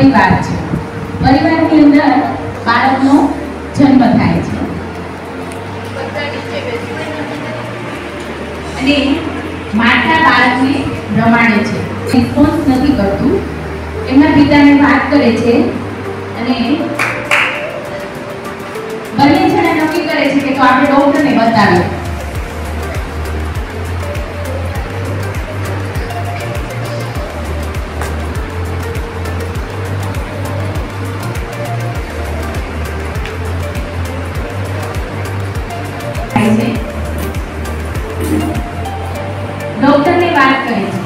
પરિવાર છે. પરિવારની અંદર બાળકનો જન્મ થાય છે અને માતા બાળકને રમાડે છે. રિસ્પોન્સ નથી કરતું. એમના પિતાને વાત કરે છે અને બંને જણા નક્કી કરે છે કે તો આપણે ડોક્ટરને બતાવીએ. ડોક્ટરને વાત કરે છે.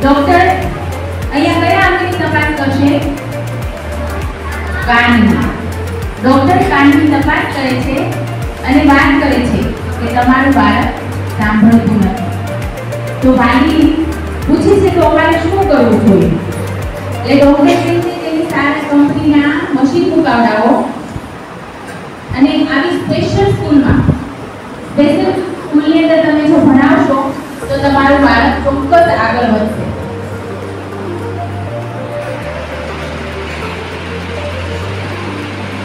ડોક્ટર અહીંયા કયા અંગની તપાસ કરશે? કાનની. ડોક્ટર કાનની તપાસ કરે છે અને વાત કરે છે કે તમારું બાળક સાંભળતું નથી. તો વાલી પૂછે છે તો અમારે શું કરવું જોઈએ? એટલે ડોક્ટર કહે છે કે સારા કંપનીના મશીન મુકાવડાવો અને આવી સ્પેશિયલ સ્કૂલમાં સ્કૂલની અંદર તમે જો ભણાવશો તો તમારું બાળક ચોક્કસ આગળ વધશે.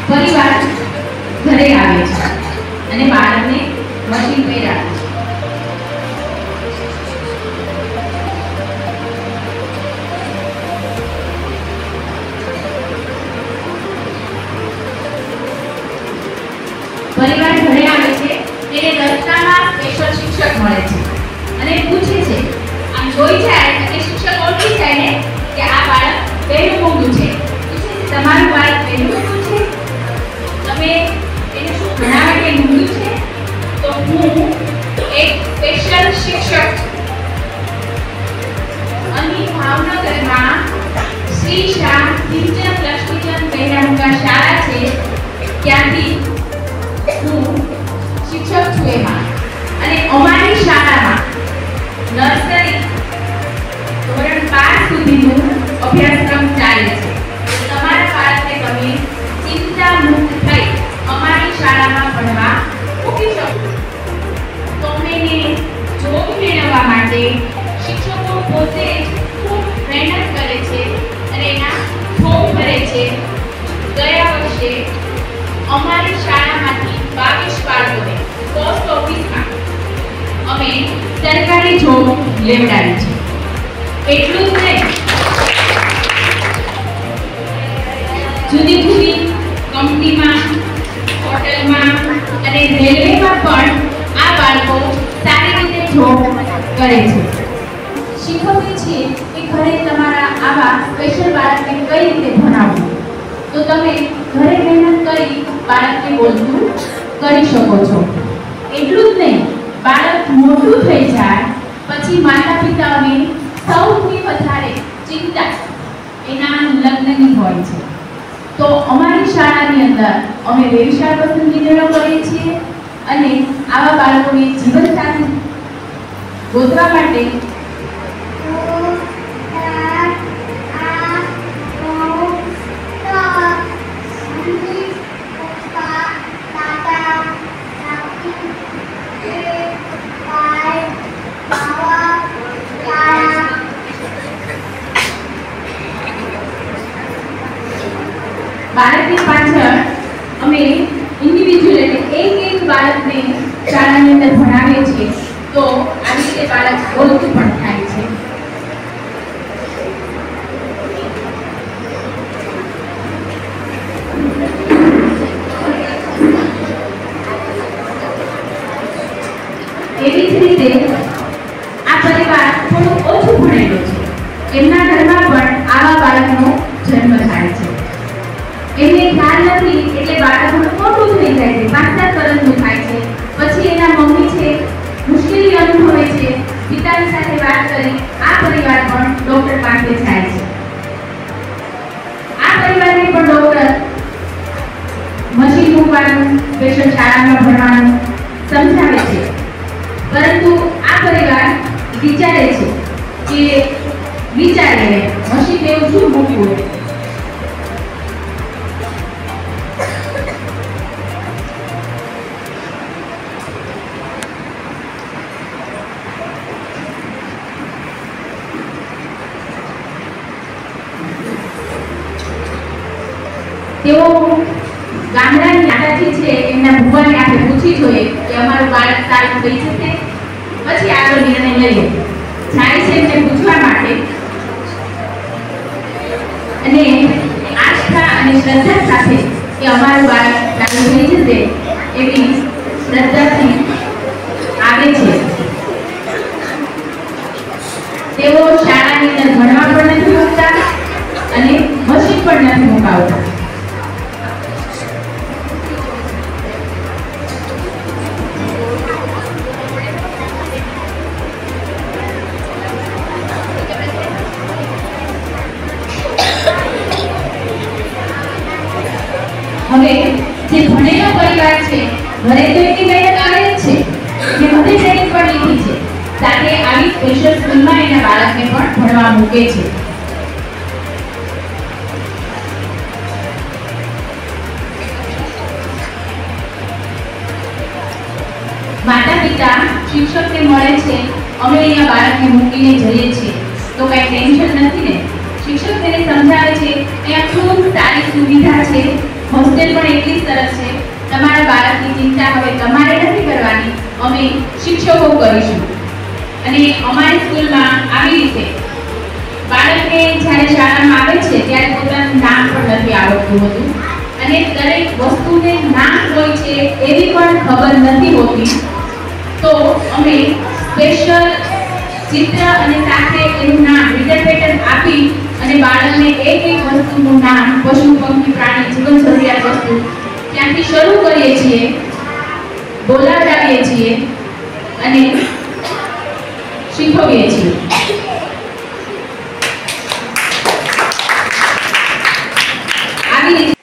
પરિવાર ઘરે આવે છે અને બાળકને મશીન પહેરાવે છે. પરિવાર ઘરે આવે છે તેને રસ્તામાં સ્પેશિયલ શિક્ષક મળે છે અને પૂછે છે, આમ જોઈ જાય અને શિક્ષક ઓળખી જાય ને કે આ બાળક પહેલું મૂંગું છે. પૂછે છે તમારું બાળક પહેલું મૂંગું છે? તમે એને શું ભણાવવા કે મૂંગું છે? તો હું એક સ્પેશિયલ શિક્ષક અહીં ભાવનગરમાં શ્રી શાહ કિંચન લક્ષ્મીચંદ મહેરામકા શાળા છે ત્યાંથી હું શિક્ષક છું એમાં. અને અમારી શાળામાં નર્સરી ધોરણ 5 સુધીનું અભ્યાસક્રમ ચાલે છે. તમારા બાળકને તમે ચિંતા મુક્ત થઈ અમારી શાળામાં ભણવા મૂકી શકો. તમે જોબ મેળવવા માટે શિક્ષકો પોતે ખૂબ મહેનત કરે છે અને એના ફોર્મ ભરે છે. ગયા વર્ષે અમારી શાળામાંથી 22 બાળકોને પોસ્ટ ઓફિસમાં અમે સરકારી જોબ લેવડાવી છે. એટલું જ નહીં, જુદી જુદી કંપનીમાં, હોટલમાં અને રેલવેમાં પણ આ બાળકો સારી રીતે જોબ કરે છે. શીખવીએ છીએ કે ઘરે તમારા આવા સ્પેશિયલ બાળકને કઈ રીતે ભણાવવું. તો તમે ઘરે મહેનત કરી બાળકને બોલતું કરી શકો છો. એટલું જ નહીં, બાળક મોટું થઈ જાય પછી માતા પિતાઓને સૌથી વધારે ચિંતા એના લગ્નની હોય છે. તો અમારી શાળાની અંદર અમે વ્યવસાય પસંદગીનો કરીએ છીએ અને આવા બાળકોને જીવનસાથી ગોતવા માટે બાળકની પાછળ અમે ઇન્ડિવિજ્યુઅલ એટલે એક બાળકને શાળાની અંદર ભણાવીએ છીએ. તો આવી રીતે બાળક બોલતું પણ થાય છે. એવી જ રીતે આ પરિવાર થોડું ઓછું ભણેલું છે. એમના ઘરમાં પણ આવા બાળકનો જન્મ થાય છે. એમને ખ્યાલ નથી એટલે બાળક મોટું થઈ જાય છે, 5-7 વર્ષનું થાય છે. પછી એના મમ્મી છે મુશ્કેલી અનુભવે છે. પિતાની સાથે વાત કરી આ પરિવાર પણ ડોક્ટર પાસે જાય છે. આ પરિવારને પણ ડોક્ટર મશીન મૂકવાનું, સ્પેશિયલ શાળામાં ભણવાનું સમજાવે છે. પરંતુ આ પરિવાર વિચારે છે કે મશીન એવું શું મૂકવું. થઈ જશે પછી આગળ નિર્ણય લઈએ. જાય છે એમને પૂછવા માટે અને આસ્થા અને શ્રદ્ધા સાથે કે અમારું બાળક સારું થઈ જશે એવી શ્રદ્ધાથી આવે છે. તેઓ શાળાની અંદર ભણવા પણ નથી મૂકતા અને મશીન પણ નથી મુકાવતા. હવે જે ભણેલો પરિવાર છે ઘરે તો એની મહેનત કરે જ છે અને બધે ટ્રેનિંગ પણ લીધી છે, સાથે આવી સ્પેશિયલ સ્કૂલમાં એના બાળકને પણ ભણવા મૂકે છે. માતા પિતા શિક્ષકને મળે છે, અમે અહીંયા બાળકને મૂકીને જઈએ છીએ તો કઈ ટેન્શન નથી ને. શિક્ષક તેને સમજાવે છે અહીંયા ખૂબ સારી સુવિધા છે, હોસ્ટેલ પણ એટલી સરસ છે, તમારા બાળકની ચિંતા હવે તમારે નથી કરવાની, અમે શિક્ષકો કરીશું. અને અમારી સ્કૂલમાં આવી રીતે બાળકને જ્યારે શાળામાં આવે છે ત્યારે પોતાનું નામ પણ નથી આવડતું હોતું અને દરેક વસ્તુને નામ હોય છે એવી પણ ખબર નથી હોતી. તો અમે સ્પેશિયલ ચિત્ર અને સાથે એનું નામ રીડર પેટર્ન આપી અને બાળકને એક એક વસ્તુનું નામ, પશુ પક્ષી પ્રાણી જીવન જરૂરિયાત વસ્તુ ત્યાંથી શરૂ કરીએ છીએ, બોલાવડાવીએ છીએ અને શીખવીએ છીએ. આવી રીતે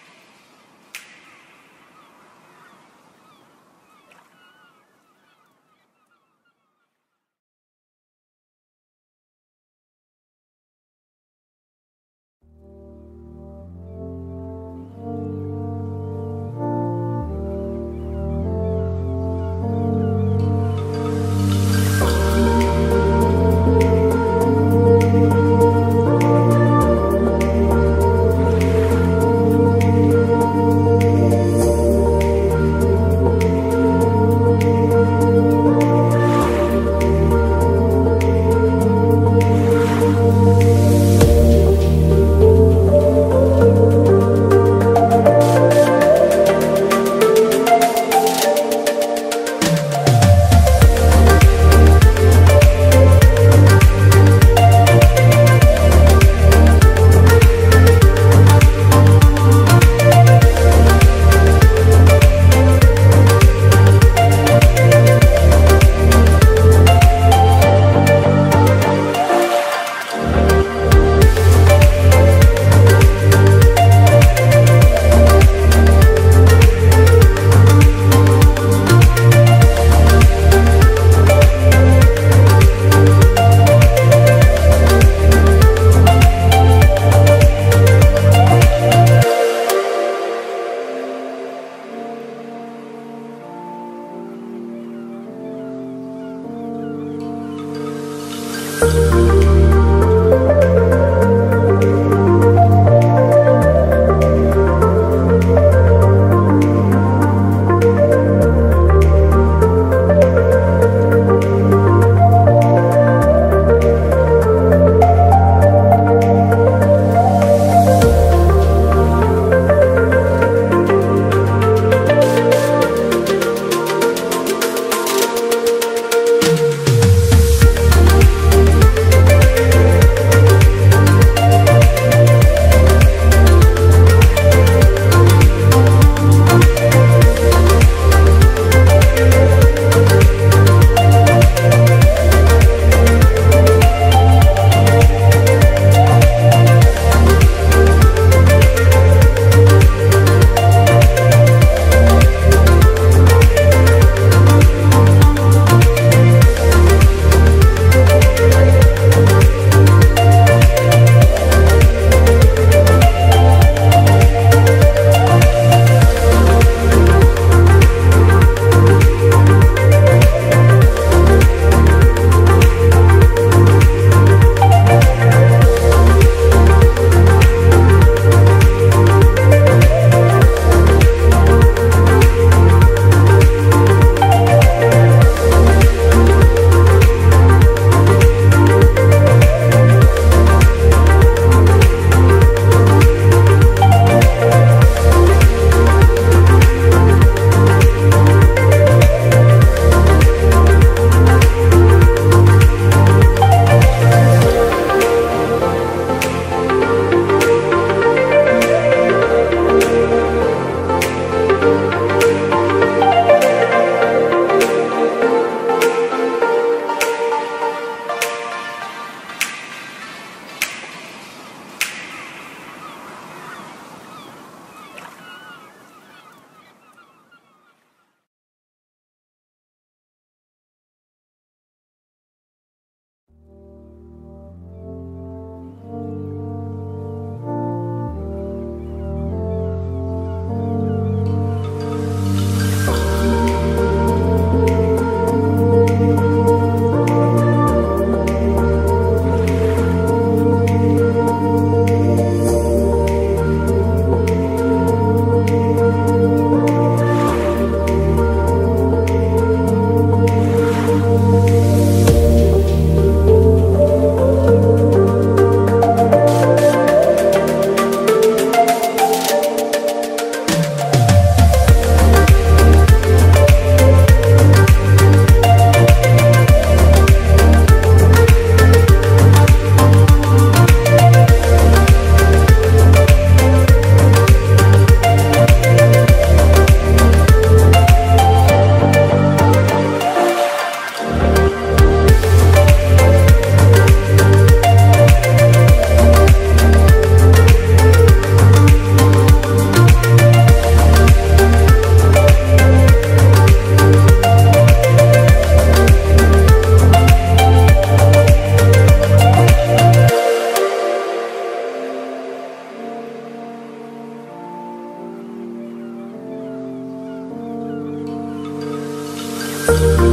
છે।